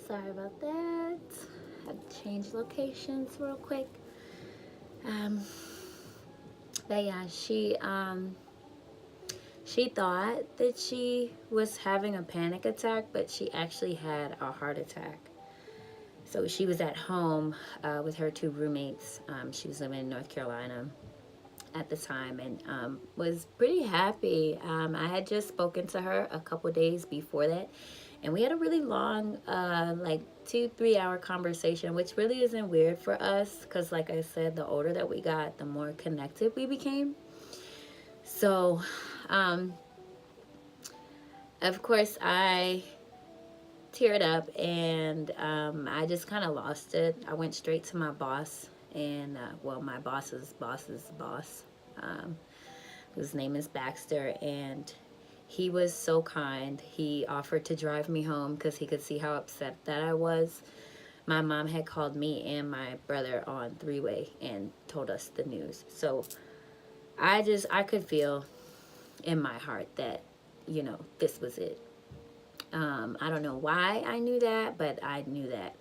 Sorry about that. Had to change locations real quick. Um, but yeah, she thought that she was having a panic attack, but she actually had a heart attack. So she was at home with her two roommates. She was living in North Carolina at the time, and was pretty happy. I had just spoken to her a couple days before that, and we had a really long, like 2-3 hour conversation, which really isn't weird for us because, like I said, the older that we got, the more connected we became. So, of course, I teared up, and I just kind of lost it. I went straight to my boss, and well, my boss's boss, um, whose name is Baxter, and he was so kind. He offered to drive me home because he could see how upset that I was. My mom had called me and my brother on three-way and told us the news. So I could feel in my heart that, this was it. I don't know why I knew that, but I knew that.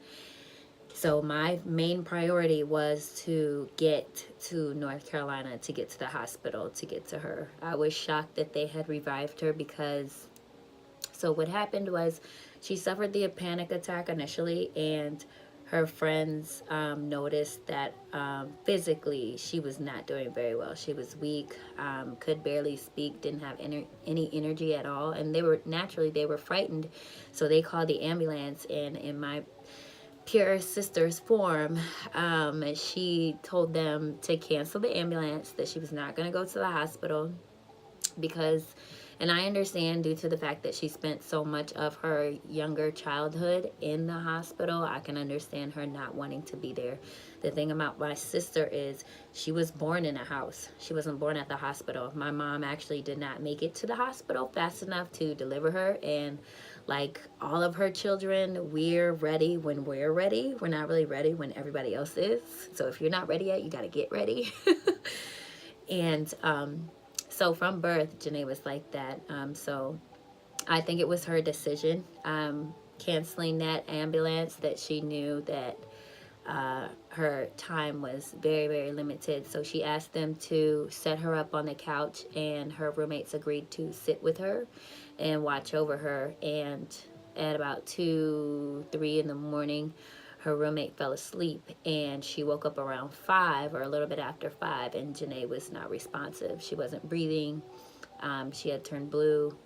So my main priority was to get to North Carolina, to get to the hospital, to get to her. I was shocked that they had revived her because, so what happened was she suffered the panic attack initially, and her friends noticed that physically she was not doing very well. She was weak, could barely speak, didn't have any energy at all, and they were frightened. So they called the ambulance, and in my pure sister's form, she told them to cancel the ambulance, that she was not going to go to the hospital because, and I understand, due to the fact that she spent so much of her younger childhood in the hospital, I can understand her not wanting to be there. The thing about my sister is she was born in a house. She wasn't born at the hospital. My mom actually did not make it to the hospital fast enough to deliver her, and like all of her children, we're ready when we're ready. We're not really ready when everybody else is. So if you're not ready yet, you got to get ready. And so from birth, Jhene was like that. So I think it was her decision, canceling that ambulance, that she knew that her time was very, very limited. So she asked them to set her up on the couch, and her roommates agreed to sit with her and watch over her. And at about 2-3 in the morning, her roommate fell asleep, and she woke up around 5 or a little bit after 5, and Jhene was not responsive. She wasn't breathing. She had turned blue.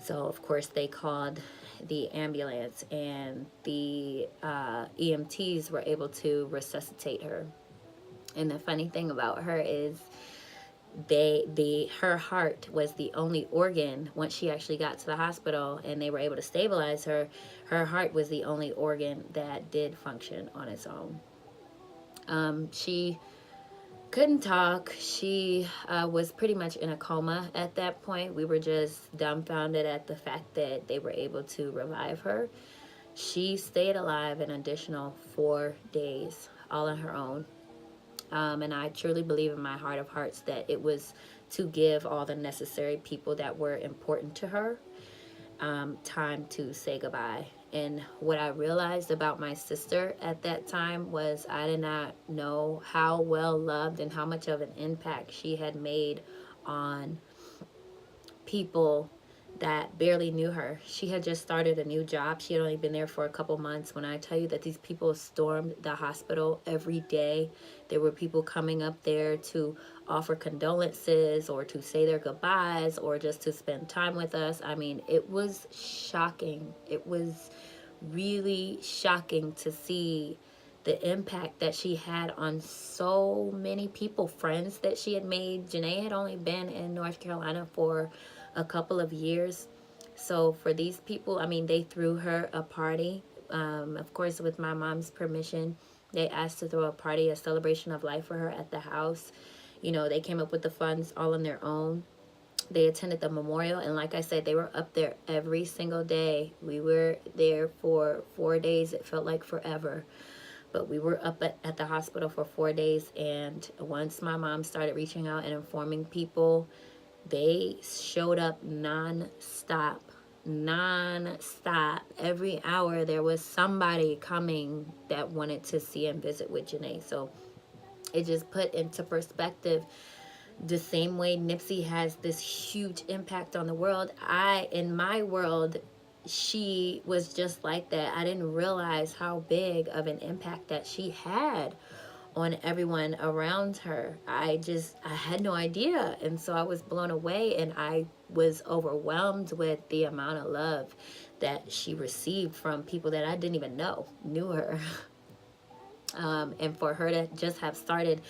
So of course they called the ambulance, and the EMTs were able to resuscitate her. And the funny thing about her is her heart was the only organ, once she actually got to the hospital and they were able to stabilize her, her heart was the only organ that did function on its own. She couldn't talk. She was pretty much in a coma at that point. We were just dumbfounded at the fact that they were able to revive her. She stayed alive an additional 4 days, all on her own. And I truly believe in my heart of hearts that it was to give all the necessary people that were important to her time to say goodbye. And what I realized about my sister at that time was I did not know how well loved and how much of an impact she had made on people that barely knew her. She had just started a new job. She had only been there for a couple months. When I tell you that these people stormed the hospital every day, there were people coming up there to offer condolences or to say their goodbyes or just to spend time with us. I mean, it was shocking. It was really shocking to see the impact that she had on so many people, friends that she had made. Jhene had only been in North Carolina for a couple of years. So for these people, I mean, they threw her a party. Of course, with my mom's permission, they asked to throw a party, a celebration of life for her at the house. They came up with the funds all on their own. They attended the memorial, and like I said, they were up there every single day. We were there for 4 days. It felt like forever. But we were up at the hospital for 4 days, and once my mom started reaching out and informing people, they showed up non-stop non-stop. Every hour there was somebody coming that wanted to see and visit with Jhene. So it just put into perspective the same way Nipsey has this huge impact on the world. In my world, she was just like that. I didn't realize how big of an impact that she had on everyone around her. I had no idea. And so I was blown away, and I was overwhelmed with the amount of love that she received from people that I didn't even knew her. And for her to just have started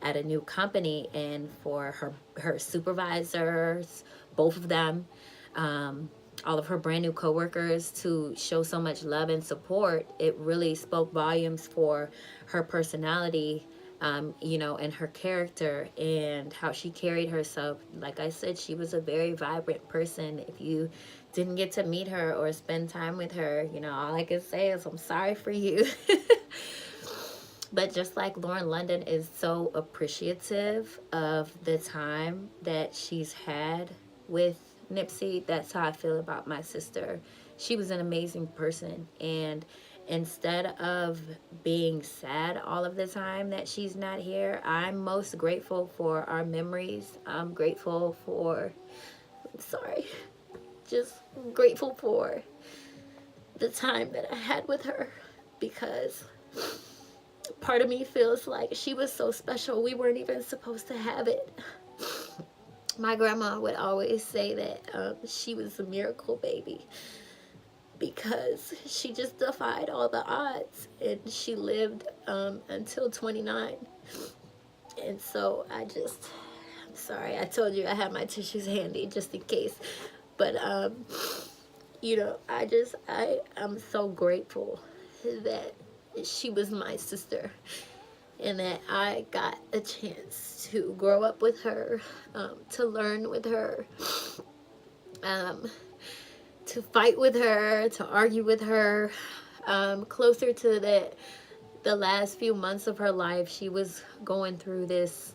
at a new company, and for her supervisors, both of them, all of her brand new coworkers, to show so much love and support, it really spoke volumes for her personality, and her character, and how she carried herself. Like I said, she was a very vibrant person. If you didn't get to meet her or spend time with her, all I can say is I'm sorry for you. But just like Lauren London is so appreciative of the time that she's had with Nipsey, that's how I feel about my sister. She was an amazing person, and instead of being sad all of the time that she's not here, I'm most grateful for our memories. I'm grateful for, just grateful for the time that I had with her, because part of me feels like she was so special, we weren't even supposed to have it. My grandma would always say that she was a miracle baby, because she just defied all the odds, and she lived until 29. And so I'm sorry, I told you I had my tissues handy just in case. But I'm so grateful that she was my sister, and that I got a chance to grow up with her, to learn with her, to fight with her, to argue with her. Closer to the last few months of her life, she was going through this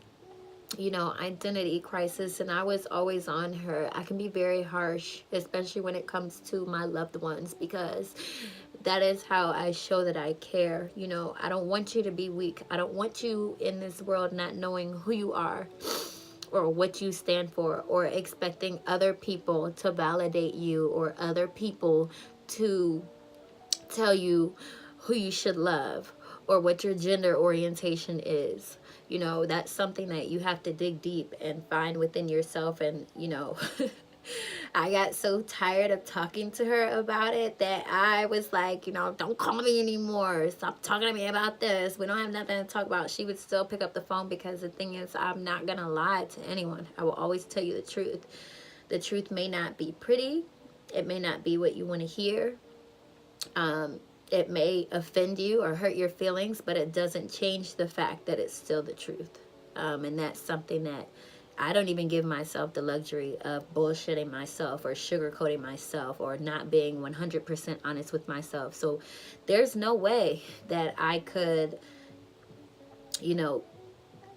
identity crisis, and I was always on her. I can be very harsh, especially when it comes to my loved ones, because that is how I show that I care. I don't want you to be weak. I don't want you in this world not knowing who you are or what you stand for, or expecting other people to validate you, or other people to tell you who you should love, or what your gender orientation is. That's something that you have to dig deep and find within yourself. And I got so tired of talking to her about it that I was like, don't call me anymore. Stop talking to me about this. We don't have nothing to talk about. She would still pick up the phone, because the thing is, I'm not going to lie to anyone. I will always tell you the truth. The truth may not be pretty. It may not be what you want to hear. It may offend you or hurt your feelings, but it doesn't change the fact that it's still the truth. And that's something that I don't even give myself the luxury of bullshitting myself, or sugarcoating myself, or not being 100% honest with myself. So there's no way that I could,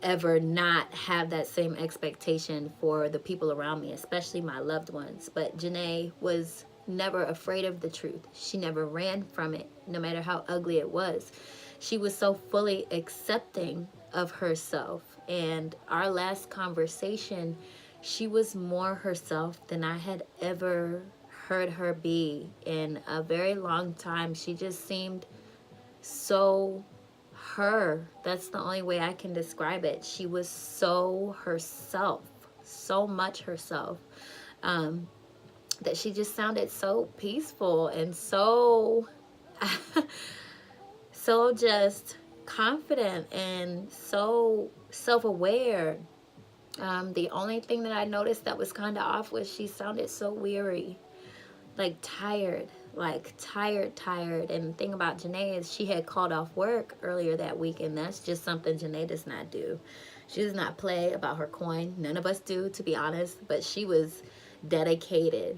ever not have that same expectation for the people around me, especially my loved ones. But Jhene was never afraid of the truth. She never ran from it, no matter how ugly it was. She was so fully accepting of herself. And our last conversation, she was more herself than I had ever heard her be in a very long time. She just seemed so her. That's the only way I can describe it. She was so herself, so much herself, that she just sounded so peaceful and so just confident and so self-aware. The only thing that I noticed that was kind of off was she sounded so weary, like tired. And the thing about Jhene is she had called off work earlier that week, and that's just something Jhene does not do. She does not play about her coin. None of us do, to be honest, but she was dedicated.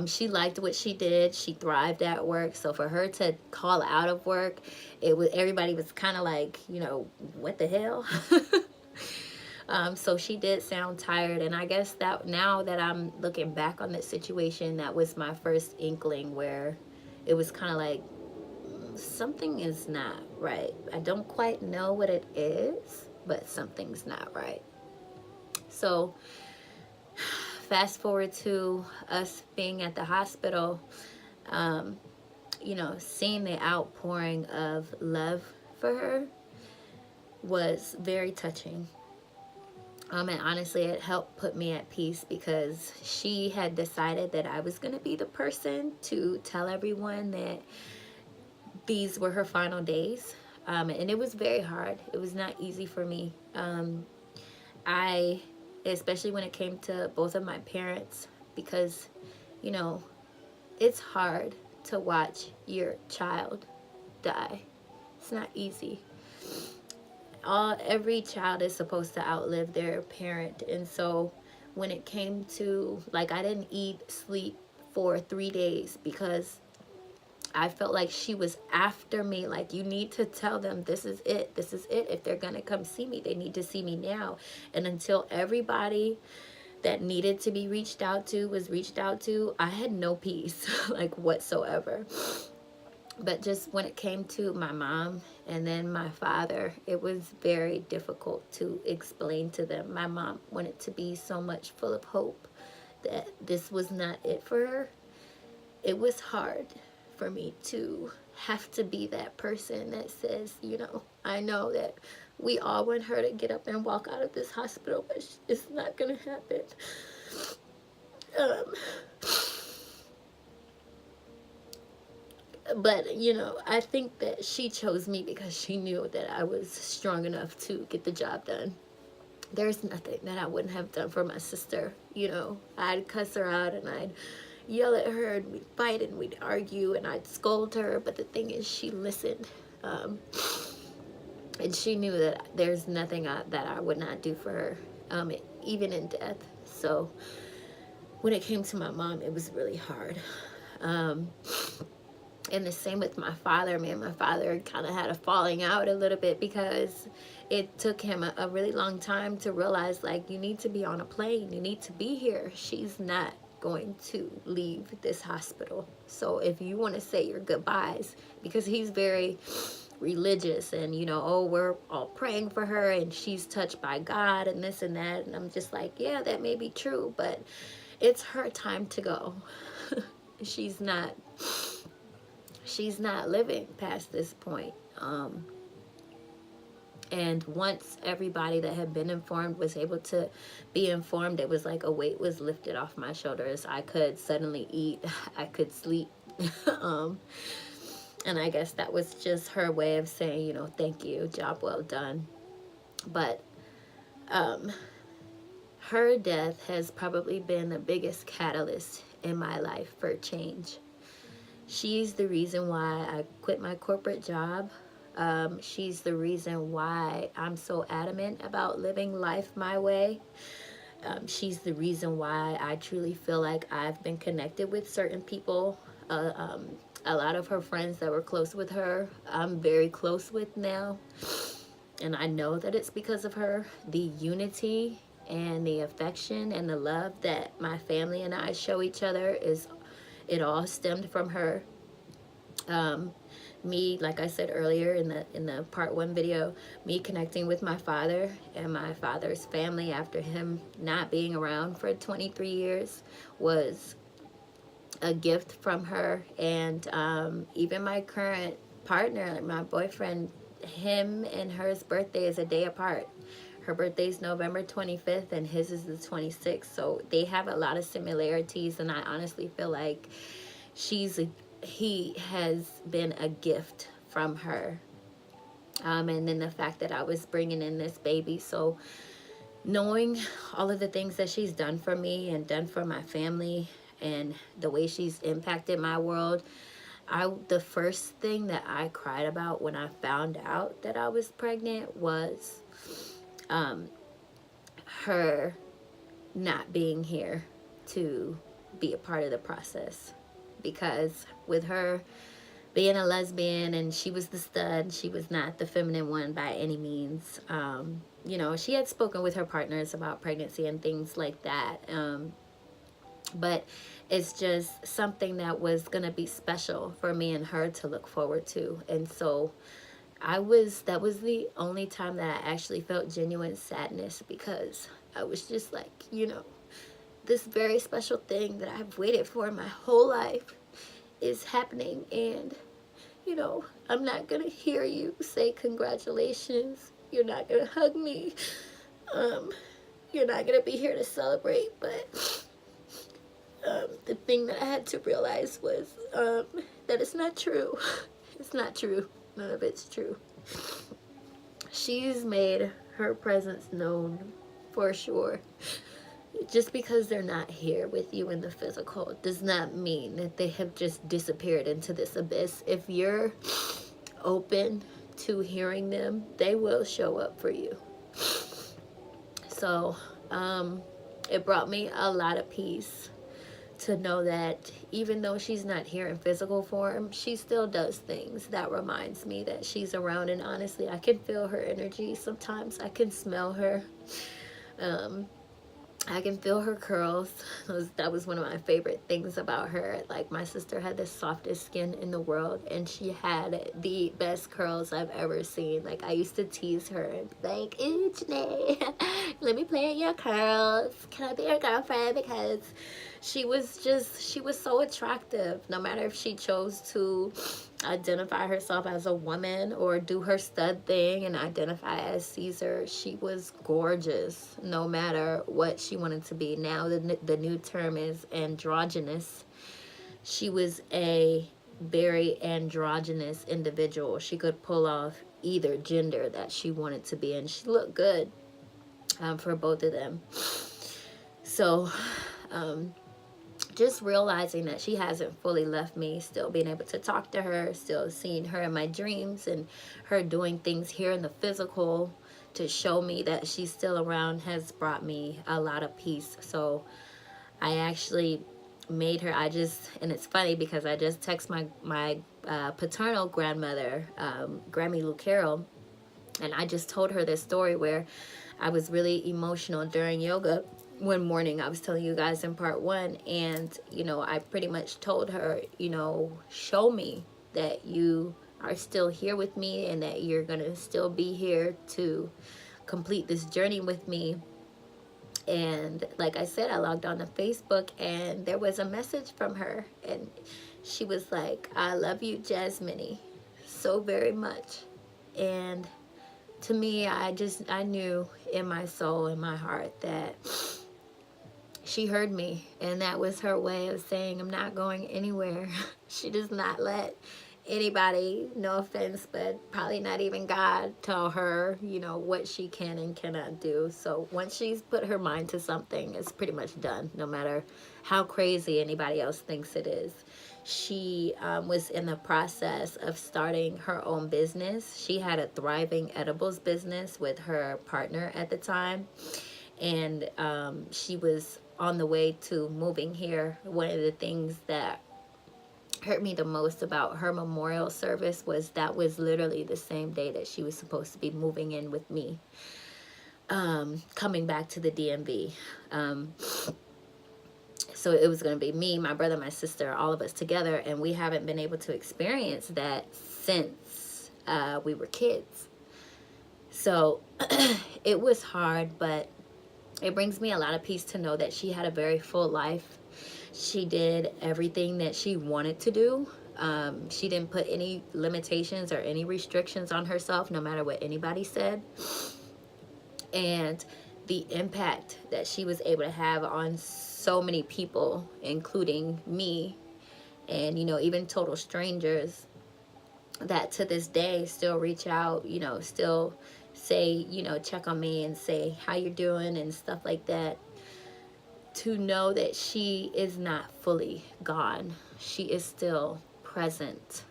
She liked what she did. She thrived at work. So for her to call out of work, everybody was kind of like, what the hell? So she did sound tired, and I guess that now that I'm looking back on this situation, that was my first inkling where it was kind of like something is not right. I don't quite know what it is, but something's not right. So fast forward to us being at the hospital, you know, seeing the outpouring of love for her was very touching. And honestly, it helped put me at peace because she had decided that I was going to be the person to tell everyone that these were her final days. And it was very hard. It was not easy for me. I, especially when it came to both of my parents, because, you know, it's hard to watch your child die. It's not easy. Every child is supposed to outlive their parent, and so when it came to, like, I didn't eat, sleep for 3 days because I felt like she was after me. Like, you need to tell them this is it. This is it. If they're gonna come see me, they need to see me now. And until everybody that needed to be reached out to was reached out to, I had no peace, like, whatsoever. But just when it came to my mom and then my father, it was very difficult to explain to them. My mom wanted to be so much full of hope that this was not it for her. It was hard for me to have to be that person that says, you know, I know that we all want her to get up and walk out of this hospital, but it's not going to happen. But, you know, I think that she chose me because she knew that I was strong enough to get the job done. There's nothing that I wouldn't have done for my sister. You know, I'd cuss her out and I'd yell at her and we'd fight and we'd argue and I'd scold her. But the thing is, she listened. And she knew that there's nothing that I would not do for her, even in death. So when it came to my mom, it was really hard. And the same with my father. Man, my father kind of had a falling out a little bit because it took him a really long time to realize, like, you need to be on a plane. You need to be here. She's not going to leave this hospital. So if you want to say your goodbyes, because he's very religious and, you know, oh, we're all praying for her and she's touched by God and this and that. And I'm just like, yeah, that may be true, but it's her time to go. She's not living past this point. And once everybody that had been informed was able to be informed, it was like a weight was lifted off my shoulders. I could suddenly eat, I could sleep. And I guess that was just her way of saying, you know, thank you, job well done. But her death has probably been the biggest catalyst in my life for change. She's the reason why I quit my corporate job. She's the reason why I'm so adamant about living life my way. She's the reason why I truly feel like I've been connected with certain people. A lot of her friends that were close with her, I'm very close with now. And I know that it's because of her. The unity and the affection and the love that my family and I show each other, it all stemmed from her. Me, like I said earlier in the part 1 video, me connecting with my father and my father's family after him not being around for 23 years was a gift from her. And even my current partner, my boyfriend, him and her's birthday is a day apart. Her birthday is November 25th and his is the 26th. So they have a lot of similarities, and I honestly feel like he has been a gift from her. And then the fact that I was bringing in this baby. So knowing all of the things that she's done for me and done for my family and the way she's impacted my world, the first thing that I cried about when I found out that I was pregnant was her not being here to be a part of the process. Because with her being a lesbian, and she was the stud. She was not the feminine one by any means. You know, she had spoken with her partners about pregnancy and things like that. But it's just something that was going to be special for me and her to look forward to. And so that was the only time that I actually felt genuine sadness, because I was just like, you know, this very special thing that I've waited for my whole life is happening, and you know, I'm not gonna hear you say congratulations. You're not gonna hug me. You're not gonna be here to celebrate. But the thing that I had to realize was that it's not true. It's not true. None of it's true. She's made her presence known for sure. Just because they're not here with you in the physical does not mean that they have just disappeared into this abyss. If you're open to hearing them, they will show up for you. So it brought me a lot of peace to know that even though she's not here in physical form, she still does things that reminds me that she's around. And honestly, I can feel her energy sometimes. I can smell her. I can feel her curls. That was one of my favorite things about her. Like, my sister had the softest skin in the world, and she had the best curls I've ever seen. Like, I used to tease her and be like, ooh, Jhene, let me play in your curls. Can I be your girlfriend? Because she was so attractive. No matter if she chose to identify herself as a woman or do her stud thing and identify as Caesar, she was gorgeous no matter what she wanted to be. Now the new term is androgynous. She was a very androgynous individual. She could pull off either gender that she wanted to be, and she looked good for both of them. So just realizing that she hasn't fully left me, still being able to talk to her, still seeing her in my dreams, and her doing things here in the physical to show me that she's still around, has brought me a lot of peace. So I actually made her, and it's funny because I just text my paternal grandmother, Grammy Lou Carroll, and I just told her this story where I was really emotional during yoga one morning. I was telling you guys in part 1, and you know, I pretty much told her, you know, show me that you are still here with me and that you're gonna still be here to complete this journey with me. And like I said, I logged on to Facebook, and there was a message from her, and she was like, I love you, Jasmine, so very much. And to me, I knew in my soul, in my heart, that she heard me, and that was her way of saying, I'm not going anywhere. She does not let anybody, no offense, but probably not even God, tell her, you know, what she can and cannot do. So once she's put her mind to something, it's pretty much done, no matter how crazy anybody else thinks it is. She was in the process of starting her own business. She had a thriving edibles business with her partner at the time, and she was on the way to moving here. One of the things that hurt me the most about her memorial service was that was literally the same day that she was supposed to be moving in with me, coming back to the DMV. So it was going to be me, my brother, my sister, all of us together, and we haven't been able to experience that since we were kids. So it was hard, but it brings me a lot of peace to know that she had a very full life. She did everything that she wanted to do. She didn't put any limitations or any restrictions on herself, no matter what anybody said. And the impact that she was able to have on so many people, including me, and, you know, even total strangers that to this day still reach out, you know, still say, you know, check on me and say how you're doing and stuff like that. To know that she is not fully gone, she is still present,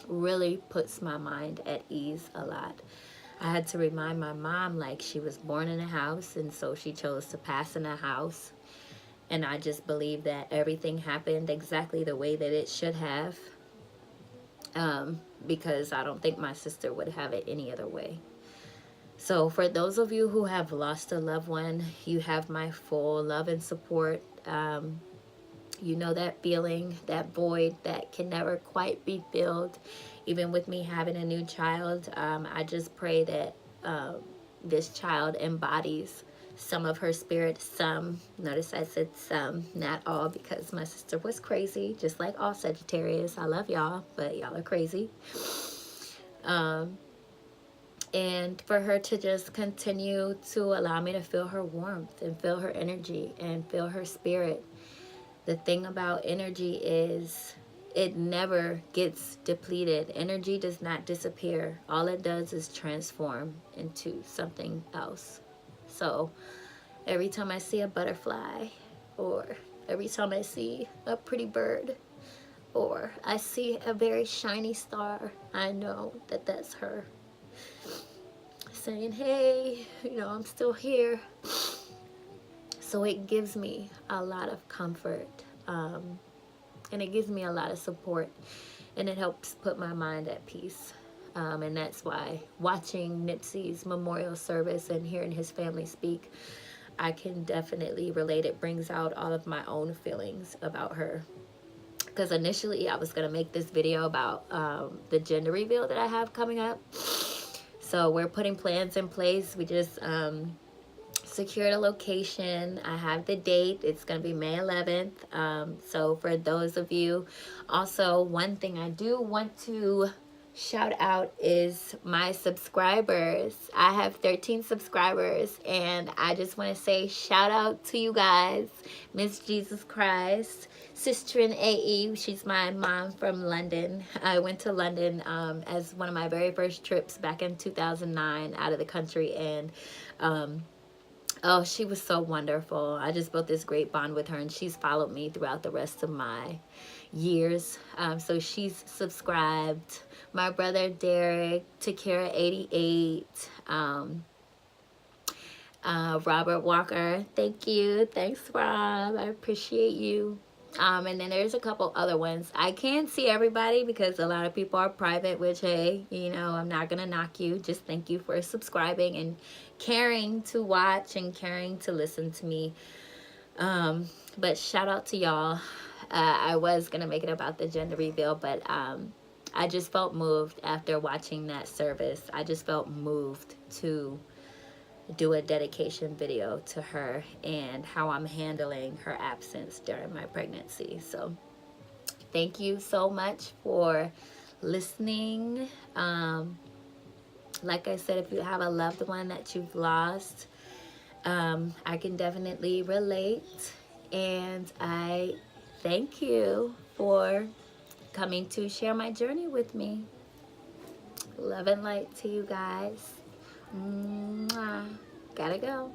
really puts my mind at ease a lot. I had to remind my mom, like, she was born in a house, and so she chose to pass in a house. And I just believe that everything happened exactly the way that it should have, because I don't think my sister would have it any other way. So for those of you who have lost a loved one, you have my full love and support. You know that feeling, that void that can never quite be filled. Even with me having a new child, I just pray that this child embodies some of her spirit. Some, notice I said some, not all, because my sister was crazy, just like all Sagittarius. I love y'all, but y'all are crazy. And for her to just continue to allow me to feel her warmth and feel her energy and feel her spirit. The thing about energy is it never gets depleted. Energy does not disappear. All it does is transform into something else. So every time I see a butterfly, or every time I see a pretty bird, or I see a very shiny star, I know that that's her saying, hey, you know, I'm still here. So it gives me a lot of comfort, and it gives me a lot of support, and it helps put my mind at peace. And that's why watching Nipsey's memorial service and hearing his family speak, I can definitely relate. It brings out all of my own feelings about her. Because initially I was going to make this video about the gender reveal that I have coming up. So we're putting plans in place. We just secured a location. I have the date. It's going to be May 11th. So for those of you, also one thing I do want to shout out is my subscribers. I have 13 subscribers, and I just want to say shout out to you guys. Miss Jesus Christ, Sister in AE, she's my mom from London. I went to London as one of my very first trips back in 2009 out of the country, and oh, she was so wonderful. I just built this great bond with her, and she's followed me throughout the rest of my years. So she's subscribed. My brother Derek, Takira 88, Robert Walker, thank you. Thanks, Rob. I appreciate you. And then there's a couple other ones. I can't see everybody because a lot of people are private, which, hey, you know, I'm not gonna knock you. Just thank you for subscribing and caring to watch and caring to listen to me. But shout out to y'all. I was gonna make it about the gender reveal, but I just felt moved after watching that service. I just felt moved to do a dedication video to her and how I'm handling her absence during my pregnancy. So thank you so much for listening. Like I said, if you have a loved one that you've lost, I can definitely relate, and I thank you for coming to share my journey with me. Love and light to you guys. Mwah. Gotta go.